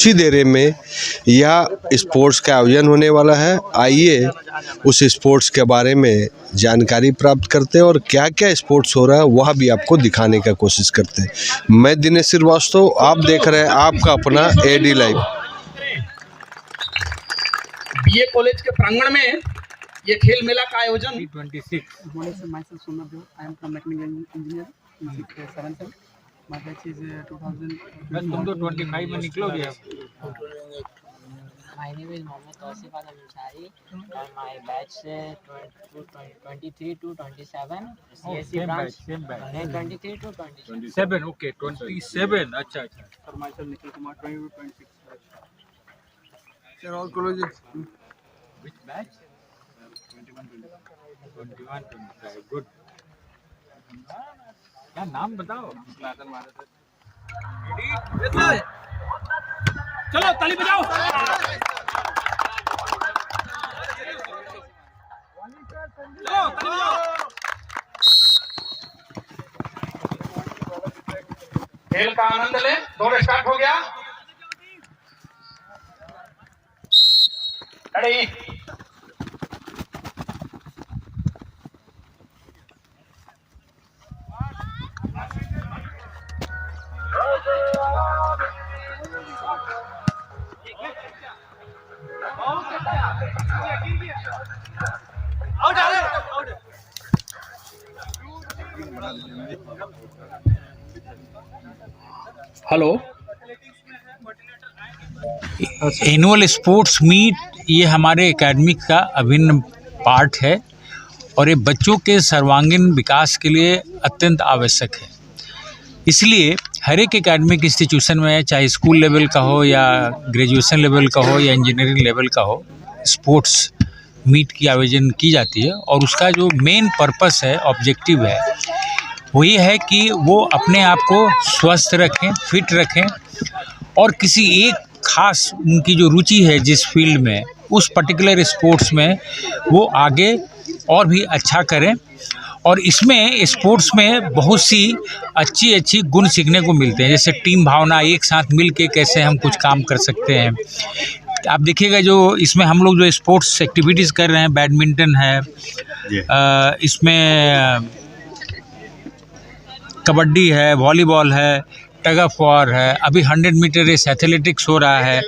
कुछ ही देर में यह स्पोर्ट्स का आयोजन होने वाला है। आइए उस स्पोर्ट्स के बारे में जानकारी प्राप्त करते हैं और क्या क्या स्पोर्ट्स हो रहा है वह भी आपको दिखाने का कोशिश करते हैं। मैं दिनेश श्रीवास्तव, आप देख रहे हैं आपका अपना एडी लाइव। बीए कॉलेज के प्रांगण में ये खेल मेला का आयोजन 26 My batch is 2000. बस तुम तो 25 में निकलोगे आप। My name is Mohammad Tausif Adam Ansari and my batch 23 to 27 CSE branch. Same batch. 23 to 27. 27 okay 27 अच्छा। Sir, myself Nikhil Kumar 20 to 26 batch. Sir, all colleges. Which batch? 21 25 good. क्या नाम बताओ? चलो ताली बजाओ। खेल का आनंद ले। दौड़ स्टार्ट हो गया। Ready. Hello. Annual sports meet ये हमारे एकेडमी का अभिन्न पार्ट है और ये बच्चों के सर्वांगीण विकास के लिए अत्यंत आवश्यक है। इसलिए हर एक एकेडमिक इंस्टीट्यूशन में, चाहे स्कूल लेवल का हो या ग्रेजुएशन लेवल का हो या इंजीनियरिंग लेवल का हो, स्पोर्ट्स मीट की आयोजन की जाती है और उसका जो मेन पर्पस है, ऑब्जेक्टिव है, वो ये है कि वो अपने आप को स्वस्थ रखें, फिट रखें और किसी एक खास उनकी जो रुचि है जिस फील्ड में, उस पर्टिकुलर स्पोर्ट्स में वो आगे और भी अच्छा करें। और इसमें स्पोर्ट्स में बहुत सी अच्छी गुण सीखने को मिलते हैं, जैसे टीम भावना, एक साथ मिल के कैसे हम कुछ काम कर सकते हैं। आप देखिएगा जो इसमें हम लोग जो स्पोर्ट्स एक्टिविटीज़ कर रहे हैं, बैडमिंटन है, इसमें कबड्डी है, वॉलीबॉल है, टग ऑफ वॉर है, अभी 100 मीटर रेस एथलेटिक्स हो रहा है,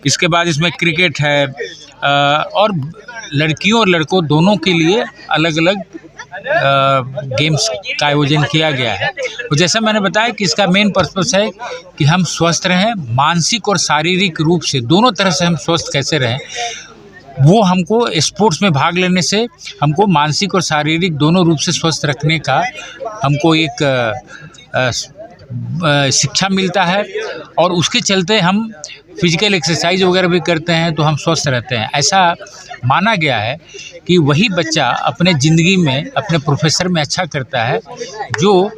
इसके बाद इसमें क्रिकेट है और लड़कियों और लड़कों दोनों के लिए अलग अलग गेम्स का आयोजन किया गया है। तो जैसा मैंने बताया कि इसका मेन पर्पस है कि हम स्वस्थ रहें, मानसिक और शारीरिक रूप से दोनों तरह से हम स्वस्थ कैसे रहें। वो हमको स्पोर्ट्स में भाग लेने से हमको मानसिक और शारीरिक दोनों रूप से स्वस्थ रखने का हमको एक शिक्षा मिलता है और उसके चलते हम फिजिकल एक्सरसाइज वगैरह भी करते हैं तो हम स्वस्थ रहते हैं। ऐसा माना गया है कि वही बच्चा अपने ज़िंदगी में, अपने प्रोफेसर में अच्छा करता है जो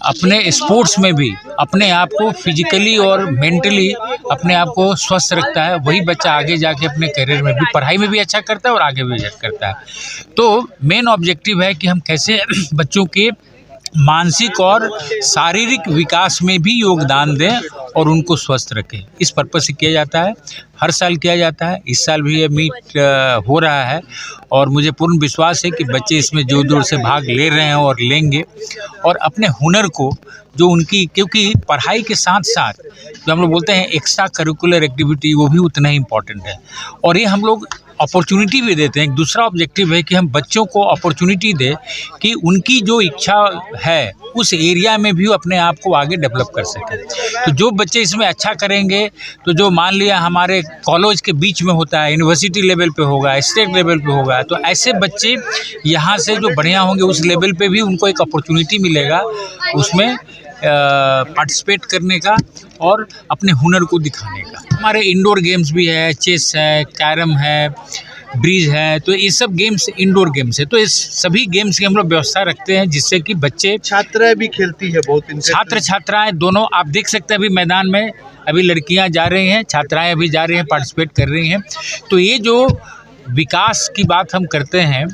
अपने स्पोर्ट्स में भी अपने आप को फिजिकली और मेंटली अपने आप को स्वस्थ रखता है। वही बच्चा आगे जाके अपने करियर में भी, पढ़ाई में भी अच्छा करता है और आगे भी अच्छा करता है। तो मेन ऑब्जेक्टिव है कि हम कैसे बच्चों के मानसिक और शारीरिक विकास में भी योगदान दें और उनको स्वस्थ रखें। इस पर्पस से किया जाता है, हर साल किया जाता है। इस साल भी ये मीट हो रहा है और मुझे पूर्ण विश्वास है कि बच्चे इसमें जोर जोर से भाग ले रहे हैं और लेंगे और अपने हुनर को जो उनकी, क्योंकि पढ़ाई के साथ साथ जो हम लोग बोलते हैं एक्स्ट्रा करिकुलर एक्टिविटी, वो भी उतना ही इम्पोर्टेंट है और ये हम लोग अपॉर्चुनिटी भी देते हैं। एक दूसरा ऑब्जेक्टिव है कि हम बच्चों को अपॉर्चुनिटी दें कि उनकी जो इच्छा है उस एरिया में भी अपने आप को आगे डेवलप कर सकें। तो जो बच्चे इसमें अच्छा करेंगे, तो जो मान लिया हमारे कॉलेज के बीच में होता है, यूनिवर्सिटी लेवल पे होगा, स्टेट लेवल पे होगा, तो ऐसे बच्चे यहाँ से जो बढ़िया होंगे उस लेवल पे भी उनको एक अपॉर्चुनिटी मिलेगा उसमें पार्टिसिपेट करने का और अपने हुनर को दिखाने का। हमारे इंडोर गेम्स भी है, चेस है, कैरम है, ब्रिज है, तो ये सब गेम्स इंडोर गेम्स है। तो इस सभी गेम्स की हम लोग व्यवस्था रखते हैं जिससे कि बच्चे, छात्राएं भी खेलती है बहुत, छात्र छात्राएं दोनों आप देख सकते हैं। अभी मैदान में अभी लड़कियां जा रही हैं, छात्राएं अभी जा रही हैं, पार्टिसिपेट कर रही हैं। तो ये जो विकास की बात हम करते हैं,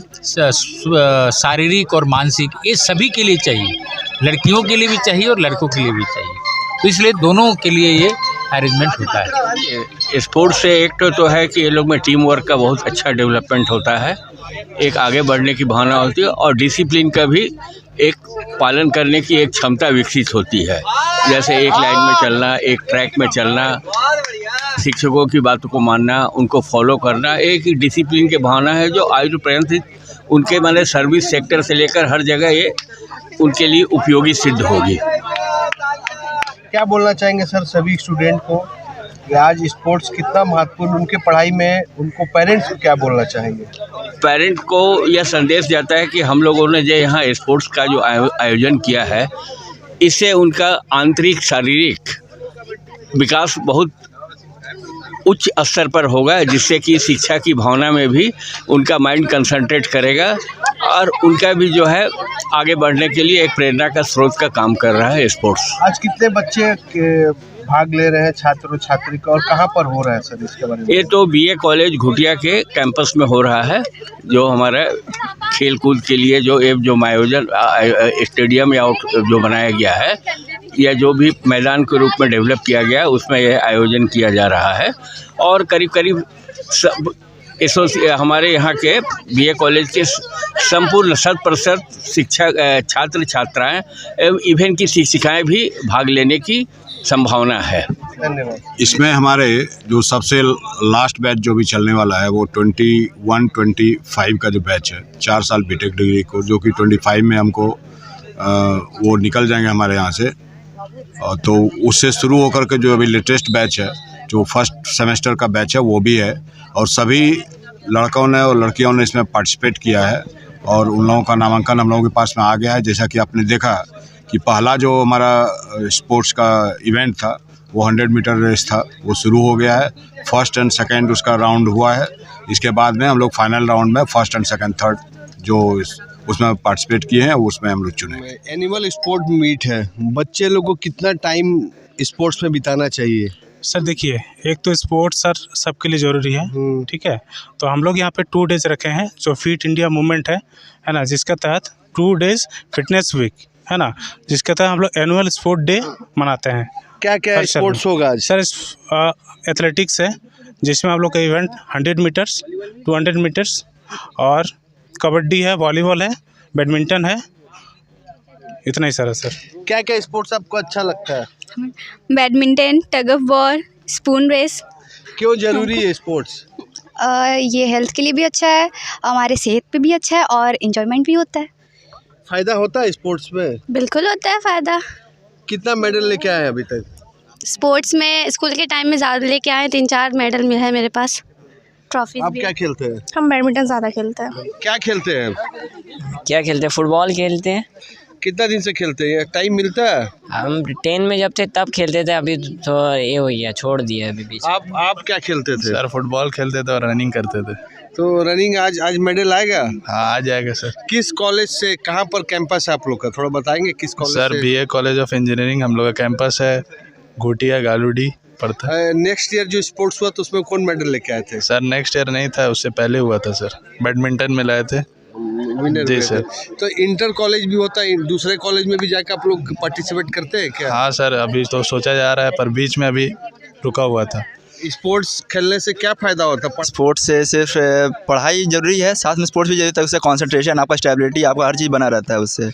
शारीरिक और मानसिक, ये सभी के लिए चाहिए, लड़कियों के लिए भी चाहिए और लड़कों के लिए भी चाहिए। तो इसलिए दोनों के लिए ये अरेंजमेंट होता है। स्पोर्ट्स से एक तो है कि ये लोग में टीम वर्क का बहुत अच्छा डेवलपमेंट होता है, एक आगे बढ़ने की भावना होती है और डिसिप्लिन का भी एक पालन करने की एक क्षमता विकसित होती है। जैसे एक लाइन में चलना, एक ट्रैक में चलना, शिक्षकों की बातों को मानना, उनको फॉलो करना, एक डिसिप्लिन की भावना है जो आयु पर्यंत उनके माने सर्विस सेक्टर से लेकर हर जगह ये उनके लिए उपयोगी सिद्ध होगी। क्या बोलना चाहेंगे सर सभी स्टूडेंट को कि आज स्पोर्ट्स कितना महत्वपूर्ण उनके पढ़ाई में, उनको पेरेंट्स को क्या बोलना चाहेंगे? पेरेंट को यह संदेश जाता है कि हम लोगों ने जो यहाँ स्पोर्ट्स का जो आयोजन किया है, इससे उनका आंतरिक शारीरिक विकास बहुत उच्च स्तर पर होगा, जिससे कि शिक्षा की भावना में भी उनका माइंड कंसंट्रेट करेगा और उनका भी जो है आगे बढ़ने के लिए एक प्रेरणा का स्रोत का काम कर रहा है स्पोर्ट्स। आज कितने बच्चे भाग ले रहे हैं, छात्र और छात्री का, और कहाँ पर हो रहा है सर इसके बारे में? ये तो बीए कॉलेज घुटिया के कैंपस में हो रहा है, जो हमारा खेल कूद के लिए जो आयोजन स्टेडियम या जो बनाया गया है या जो भी मैदान के रूप में डेवलप किया गया है, उसमें यह आयोजन किया जा रहा है। और करीब करीब सब हमारे यहाँ के बीए कॉलेज के संपूर्ण 100% शिक्षा छात्र छात्राएँ एवं इवेंट की शिक्षिकाएँ भी भाग लेने की संभावना है। धन्यवाद। इसमें हमारे जो सबसे लास्ट बैच जो भी चलने वाला है वो 21-25 का जो बैच है, 4 साल बीटेक डिग्री को, जो कि 25 में हमको वो निकल जाएंगे हमारे यहाँ से। तो उससे शुरू होकर के जो अभी लेटेस्ट बैच है, जो फर्स्ट सेमेस्टर का बैच है, वो भी है और सभी लड़कों ने और लड़कियों ने इसमें पार्टिसिपेट किया है और उन लोगों का नामांकन हम लोगों के पास में आ गया है। जैसा कि आपने देखा कि पहला जो हमारा स्पोर्ट्स का इवेंट था वो 100 मीटर रेस था, वो शुरू हो गया है। फर्स्ट एंड सेकंड उसका राउंड हुआ है। इसके बाद में हम लोग फाइनल राउंड में फर्स्ट एंड सेकंड थर्ड जो उसमें पार्टिसिपेट किए हैं उसमें हम लोग चुने। एनिमल स्पोर्ट मीट है, बच्चे लोग को कितना टाइम स्पोर्ट्स में बिताना चाहिए? सर देखिए, एक तो स्पोर्ट्स सर सबके लिए ज़रूरी है, ठीक है। तो हम लोग यहाँ पे 2 डेज रखे हैं जो फिट इंडिया मूवमेंट है ना, जिसके तहत 2 डेज फिटनेस वीक है ना, जिसके तहत हम लोग एनुअल स्पोर्ट डे मनाते हैं। क्या क्या स्पोर्ट्स होगा आज? सर एथलेटिक्स है, जिसमें हम लोग का इवेंट 100 मीटर्स, 200 मीटर्स और कबड्डी है, वॉलीबॉल है, बैडमिंटन है, इतना ही सारा सर। क्या क्या स्पोर्ट्स आपको अच्छा लगता है? Badminton, tug of war, spoon race. क्यों जरूरी है स्पोर्ट्स? ये हेल्थ के लिए भी अच्छा है, हमारे सेहत पे भी अच्छा है और एंजॉयमेंट भी होता है। फायदा होता है स्पोर्ट्स में? बिल्कुल होता है फ़ायदा। कितना मेडल लेके आए हैं अभी तक? स्पोर्ट्स में स्कूल के टाइम में ज़्यादा लेके आए, 3-4 मेडल में है मेरे पास, ट्रॉफी आप भी। क्या खेलते हैं? हम बैडमिंटन ज़्यादा खेलते हैं। क्या खेलते हैं? क्या खेलते हैं? फुटबॉल खेलते हैं। कितना दिन से खेलते हैं? टाइम मिलता है? हम 10 में जब थे तब खेलते थे, अभी तो ये हो गया, छोड़ दिया अभी बीच। आप क्या खेलते थे? सर फुटबॉल खेलते थे और रनिंग करते थे। तो रनिंग आज मेडल आएगा? हाँ आ जाएगा सर। किस कॉलेज से, कहाँ पर कैंपस है आप लोग का, थोड़ा बताएंगे किस कॉलेज सर से? बीए कॉलेज ऑफ इंजीनियरिंग हम लोग का कैंपस है, घुटिया गालूडी पड़ता है। नेक्स्ट ईयर जो स्पोर्ट्स हुआ तो उसमें कौन मेडल लेके आए थे? सर नेक्स्ट ईयर नहीं था, उससे पहले हुआ था सर, बैडमिंटन में लाए थे। विनर जी हुए सर। थे। तो इंटर कॉलेज भी होता है, दूसरे कॉलेज में भी जाकर आप लोग पार्टिसिपेट करते हैं क्या? हाँ सर, अभी तो सोचा जा रहा है पर बीच में अभी रुका हुआ था। स्पोर्ट्स खेलने से क्या फ़ायदा होता है? स्पोर्ट्स से सिर्फ पढ़ाई ज़रूरी है, साथ में स्पोर्ट्स भी जरूरी है, उससे कंसंट्रेशन, आपका स्टेबिलिटी, आपका हर चीज़ बना रहता है उससे।